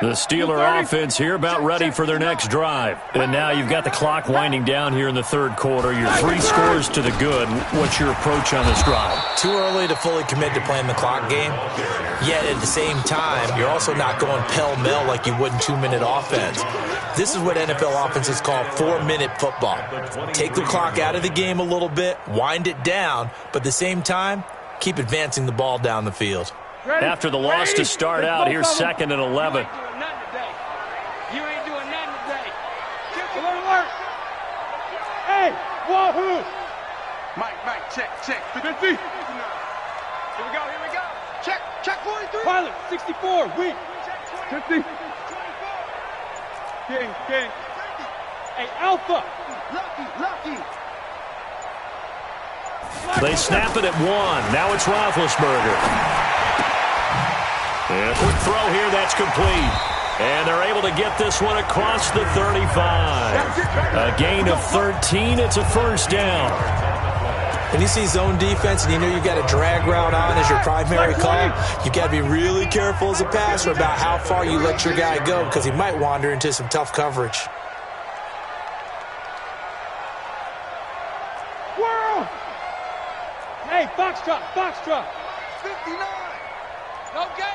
The Steeler offense here about ready for their next drive. And now you've got the clock winding down here in the third quarter. You're 3 scores to the good. What's your approach on this drive? Too early to fully commit to playing the clock game. Yet at the same time, you're also not going pell-mell like you would in 2-minute offense. This is what NFL offenses call 4-minute football. Take the clock out of the game a little bit, wind it down, but at the same time, keep advancing the ball down the field. After the loss to start out, here's 2nd and 11. You ain't doing nothing today. Alert. Hey, wahoo. Mike, check. 50. Here we go. Check 43. Pilot, 64, weak. 50. King. Hey, Alpha. Lucky. They snap it at 1. Now it's Roethlisberger. And a quick throw here, that's complete. And they're able to get this one across the 35. A gain of 13. It's a first down. When you see zone defense and you know you've got a drag route on as your primary call, you've got to be really careful as a passer about how far you let your guy go because he might wander into some tough coverage. World! Hey, Foxtrot. 59. No gain.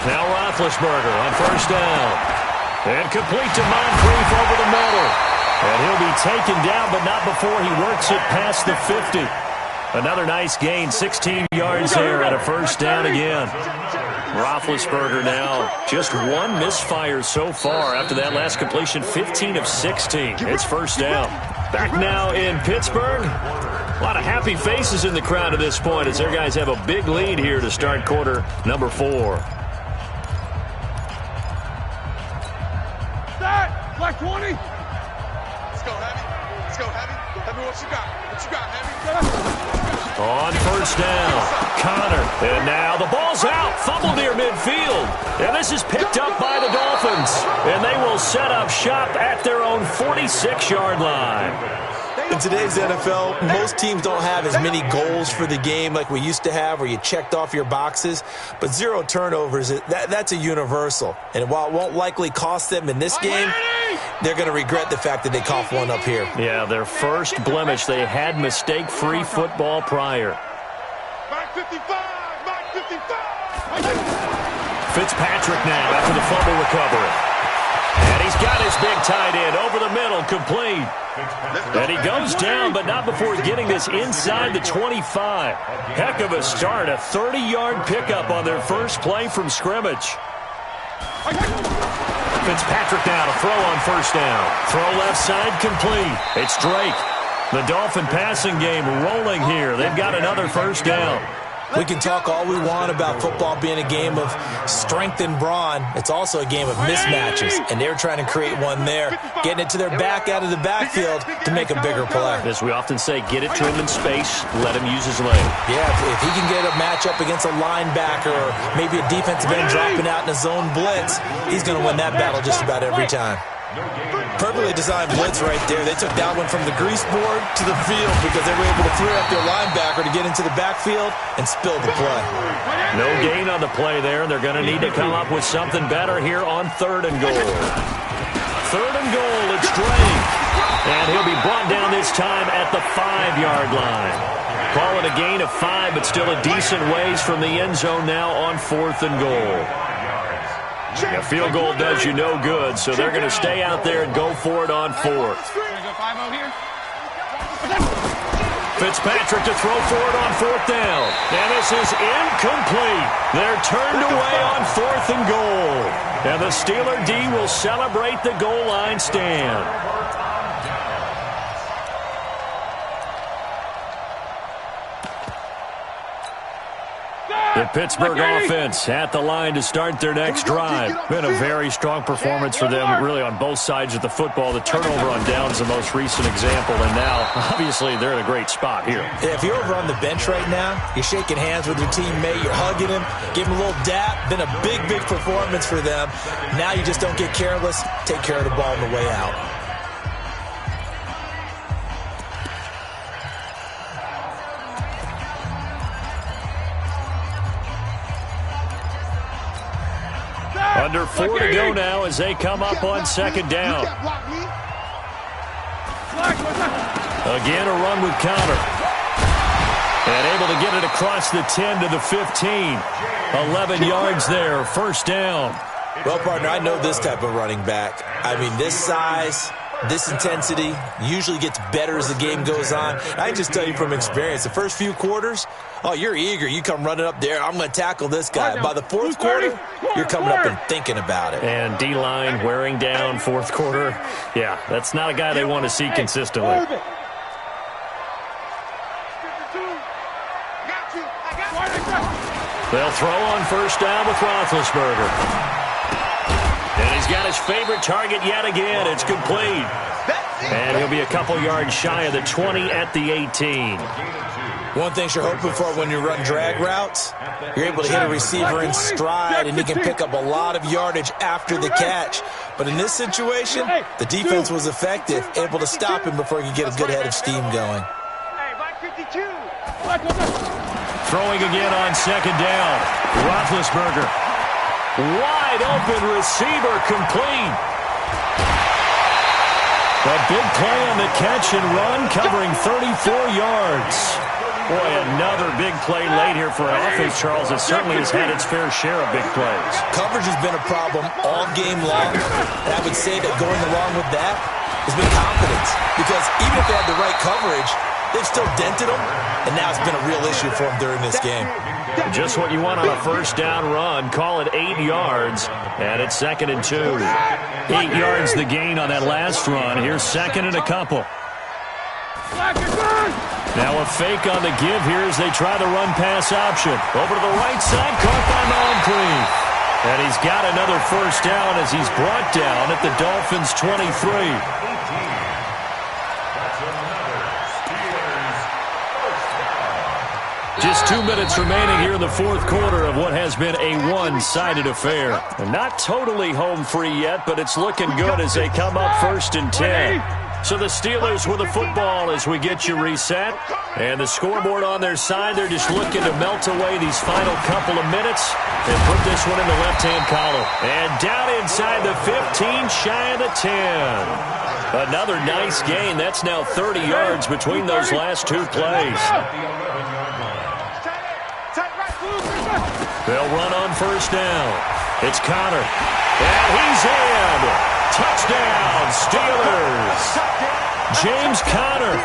Now Roethlisberger on first down. And complete to Moncrief over the middle. And he'll be taken down, but not before he works it past the 50. Another nice gain, 16 yards there and a first down again. Roethlisberger now just 1 misfire so far after that last completion, 15 of 16. It's first down. Back now in Pittsburgh. A lot of happy faces in the crowd at this point as their guys have a big lead here to start quarter number 4. Start! Black 20! Let's go, Heavy. Heavy, what you got, Heavy? On first down, Connor. And now the ball's out. Fumble near midfield. And this is picked up by the Dolphins. And they will set up shop at their own 46-yard line. In today's NFL, most teams don't have as many goals for the game like we used to have where you checked off your boxes. But 0 turnovers, that's a universal. And while it won't likely cost them in this game, they're going to regret the fact that they coughed one up here. Yeah, their first blemish. They had mistake-free football prior. Mike 55! Fitzpatrick now after the fumble recovery. And he's got his big tight end over the middle, complete. And he goes down, but not before getting this inside the 25. Heck of a start, a 30-yard pickup on their first play from scrimmage. Fitzpatrick now to throw on first down. Throw left side, complete. It's Drake. The Dolphin passing game rolling here. They've got another first down. We can talk all we want about football being a game of strength and brawn. It's also a game of mismatches, and they're trying to create one there, getting it to their back out of the backfield to make a bigger play. As we often say, get it to him in space, let him use his leg. Yeah, if he can get a matchup against a linebacker or maybe a defensive end dropping out in a zone blitz, he's going to win that battle just about every time. Perfectly designed blitz right there. They took that one from the grease board to the field because they were able to free up their linebacker to get into the backfield and spill the play. No gain on the play there. They're going to need to come up with something better here on 3rd and goal. 3rd and goal, it's Drake. And he'll be brought down this time at the 5-yard line. Call it a gain of 5, but still a decent ways from the end zone now on 4th and goal. A field goal does you no good, so they're going to stay out there and go for it on 4th. Fitzpatrick to throw for it on 4th down. And this is incomplete. They're turned away on 4th and goal. And the Steeler D will celebrate the goal line stand. The Pittsburgh offense at the line to start their next drive. Been a very strong performance for them, really, on both sides of the football. The turnover on downs the most recent example, and now, obviously, they're in a great spot here. Yeah, if you're over on the bench right now, you're shaking hands with your teammate, you're hugging him, give him a little dap. Been a big, big performance for them. Now you just don't get careless. Take care of the ball on the way out. Under 4 to go now as they come up on second down. Again, a run with Connor. And able to get it across the 10 to the 15. 11 yards there, first down. Well, partner, I know this type of running back. I mean, this size, this intensity usually gets better as the game goes on. I can just tell you from experience, the first few quarters, oh, you're eager. You come running up there, I'm going to tackle this guy. By the fourth quarter, you're coming up and thinking about it. And D-line wearing down fourth quarter. Yeah, that's not a guy they want to see consistently. They'll throw on first down with Roethlisberger. And he's got his favorite target yet again. It's complete. And he'll be a couple yards shy of the 20 at the 18. One thing you're hoping for when you run drag routes, you're able to hit a receiver in stride, and he can pick up a lot of yardage after the catch. But in this situation, the defense was effective, able to stop him before he could get a good head of steam going. Throwing again on second down. Roethlisberger. Wide open receiver, complete. A big play on the catch and run, covering 34 yards. Boy, another big play late here for an offense, Charles. It certainly has had its fair share of big plays. Coverage has been a problem all game long. And I would say that going along with that has been confidence. Because even if they had the right coverage, they've still dented them, and now it's been a real issue for them during this game. Just what you want on a first down run. Call it 8 yards, and it's 2nd and 2. 8 yards the gain on that last run. Here's 2nd and a couple. Now a fake on the give here as they try the run-pass option. Over to the right side, caught by Moncrief. And he's got another first down as he's brought down at the Dolphins' 23. Just 2 minutes remaining here in the fourth quarter of what has been a one-sided affair. And not totally home free yet, but it's looking good as they come up 1st and 10. So the Steelers with the football as we get you reset. And the scoreboard on their side, they're just looking to melt away these final couple of minutes and put this one in the left-hand column. And down inside the 15, shy of the 10. Another nice gain. That's now 30 yards between those last two plays. They'll run on first down. It's Connor. And he's in. Touchdown, Steelers. James Conner,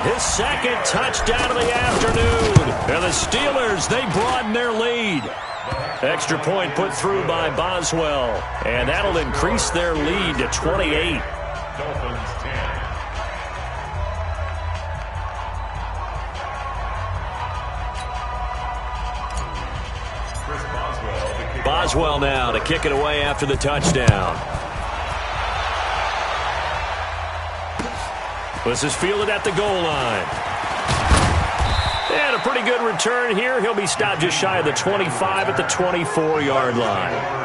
his 2nd touchdown of the afternoon. And the Steelers, they broaden their lead. Extra point put through by Boswell. And that'll increase their lead to 28. Boswell now to kick it away after the touchdown. This is fielded at the goal line. And a pretty good return here. He'll be stopped just shy of the 25 at the 24-yard line.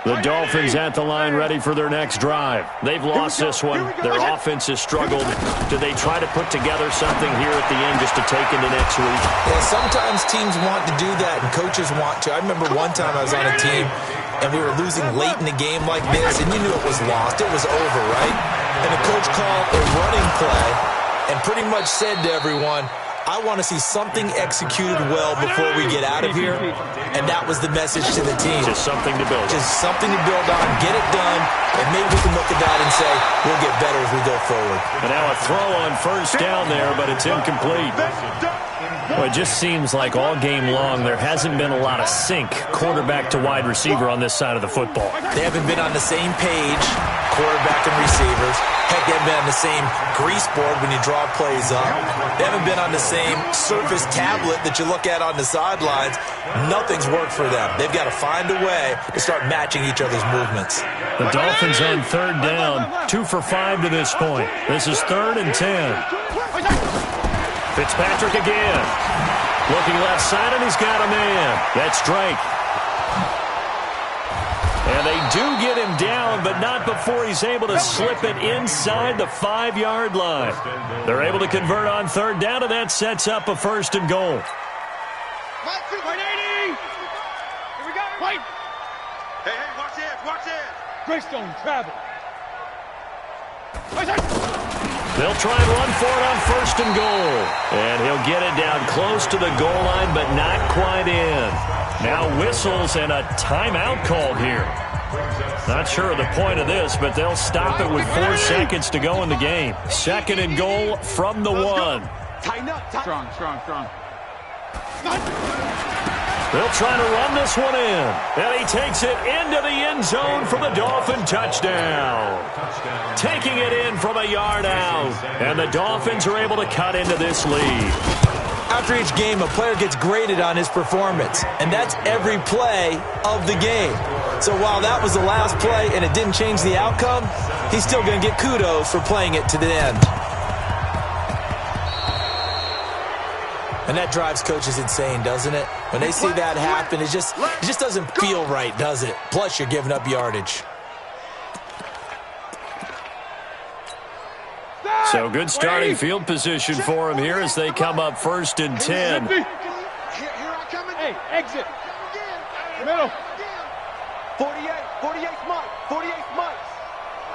The Dolphins at the line ready for their next drive. They've lost this one. Their offense has struggled. Do they try to put together something here at the end just to take into next week? Yeah, sometimes teams want to do that and coaches want to. I remember one time I was on a team and we were losing late in the game like this and you knew it was lost. It was over, right? And the coach called a running play and pretty much said to everyone, I want to see something executed well before we get out of here. And that was the message to the team. Just something to build on. Just something to build on, get it done, and maybe we can look at that and say, we'll get better as we go forward. And now a throw on first down there, but it's incomplete. Well, it just seems like all game long there hasn't been a lot of sync quarterback to wide receiver on this side of the football. They haven't been on the same page, quarterback and receivers. Heck, they haven't been on the same grease board when you draw plays up. They haven't been on the same surface tablet that you look at on the sidelines. Nothing's worked for them. They've got to find a way to start matching each other's movements. The Dolphins on third down, 2 for 5 to this point. This is 3rd and 10. Fitzpatrick again. Looking left side, and he's got a man. That's Drake. And they do get him down, but not before he's able to slip it inside the 5-yard line. They're able to convert on third down, and that sets up a 1st and goal. Wait, 80! Here we go! Wait! Hey, watch it, watch it! Greystone, travel. They'll try and run for it on 1st and goal. And he'll get it down close to the goal line, but not quite in. Now whistles and a timeout called here. Not sure of the point of this, but they'll stop it with 4 seconds to go in the game. 2nd and goal from the 1. Tighten up. Strong. They'll try to run this one in. And he takes it into the end zone for the Dolphin touchdown. Taking it in from a yard out. And the Dolphins are able to cut into this lead. After each game, a player gets graded on his performance, and that's every play of the game. So while that was the last play and it didn't change the outcome, he's still going to get kudos for playing it to the end. And that drives coaches insane, doesn't it? When they see that happen, it just doesn't feel right, does it? Plus, you're giving up yardage. So good starting field position for him here as they come up 1st and 10. Hey, exit. Middle. 48 months.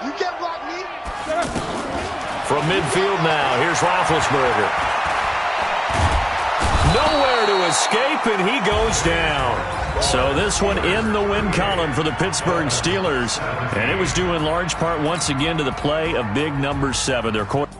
You can't block me. From midfield now, here's Roethlisberger. Nowhere to escape, and he goes down. So this one in the win column for the Pittsburgh Steelers. And it was due in large part once again to the play of big number 7. Their quarterback.